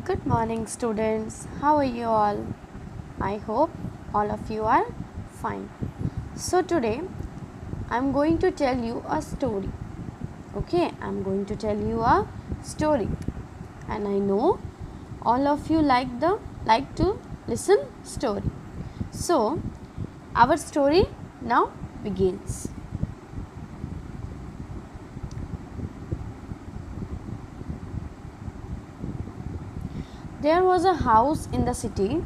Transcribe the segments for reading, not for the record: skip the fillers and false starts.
Good morning, students. How are you all? I hope all of you are fine. So, today I'm going to tell you a story. Okay, I'm going to tell you a story, and I know all of you like to listen story. So, our story now begins. There was a house in the city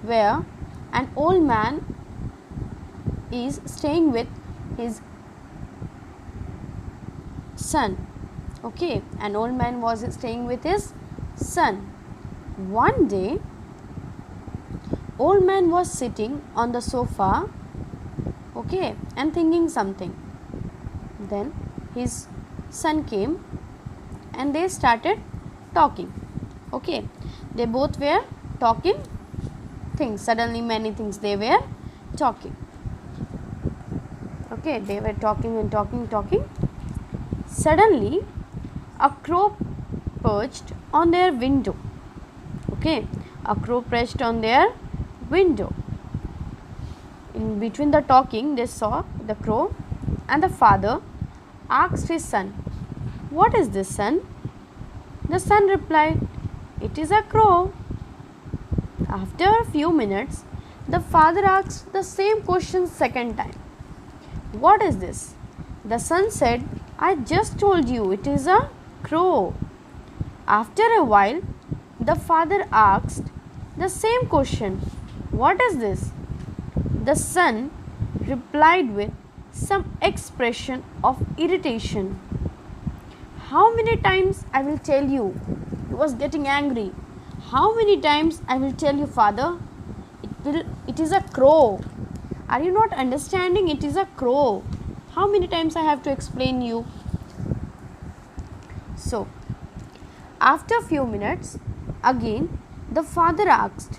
where an old man is staying with his son. Okay, an old man was staying with his son. One day, old man was sitting on the sofa, okay, and thinking something. Then his son came and they started talking. Okay, they both were talking things. Suddenly many things they were talking. Okay, they were talking and talking. Suddenly a crow perched on their window. Okay, a crow perched on their window. In between the talking, they saw the crow, and the father asked his son, "What is this, son?" The son replied, "It is a crow." After a few minutes, the father asked the same question second time. "What is this?" The son said, "I just told you it is a crow." After a while, the father asked the same question. "What is this?" The son replied with some expression of irritation. "How many times I will tell you?" He was getting angry. "How many times I will tell you, father? It is a crow. Are you not understanding? It is a crow. How many times I have to explain you?" So, after few minutes, again the father asked,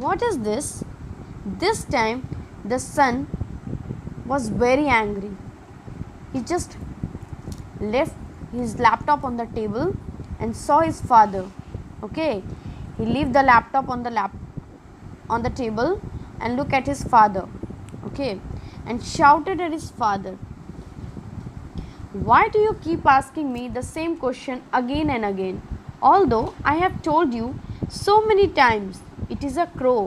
"What is this?" This time the son was very angry. He just left his laptop on the table and saw his father. Okay, he left the laptop on the table and looked at his father. Okay, and shouted at his father, "Why do you keep asking me the same question again and again? Although I have told you so many times it is a crow.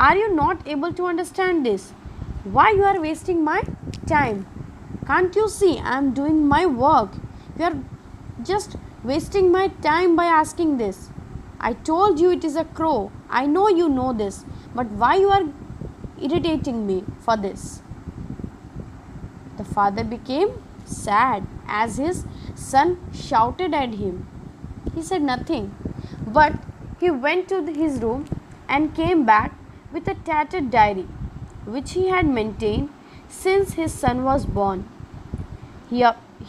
Are you not able to understand this? Why you are wasting my time? Can't you see I am doing my work? You are just wasting my time by asking this. I told you it is a crow. I know you know this, but why you are irritating me for this?" The father became sad as his son shouted at him. He said nothing, but he went to his room and came back with a tattered diary which he had maintained since his son was born.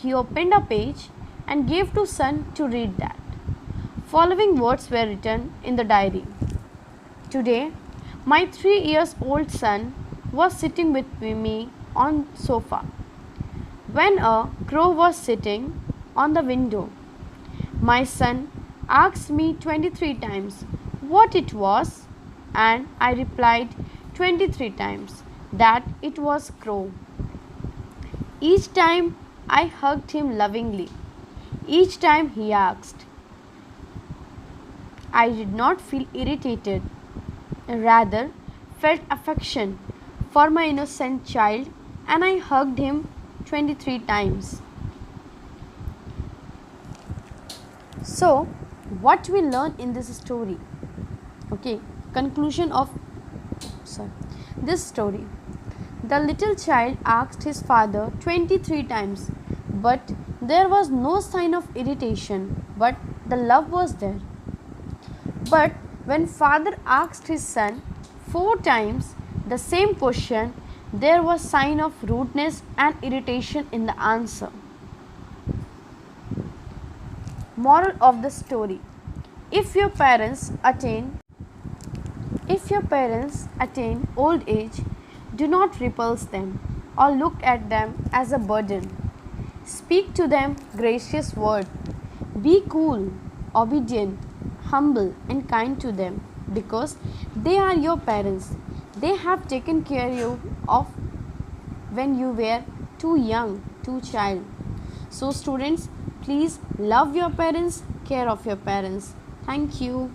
He opened a page and gave to son to read that. Following words were written in the diary. "Today, my 3-year-old son was sitting with me on sofa when a crow was sitting on the window. My son asked me 23 times what it was, and I replied 23 times that it was crow. Each time I hugged him lovingly. Each time he asked. I did not feel irritated, rather felt affection for my innocent child, and I hugged him 23 times." So, what we learn in this story? Okay, conclusion of this story. The little child asked his father 23 times, but there was no sign of irritation, but the love was there. But when father asked his son 4 times the same question, there was sign of rudeness and irritation in the answer. Moral of the story: If your parents attain old age, do not repulse them or look at them as a burden. Speak to them gracious word. Be cool, obedient, humble and kind to them because they are your parents. They have taken care of when you were too young, too child. So students, please love your parents, care of your parents. Thank you.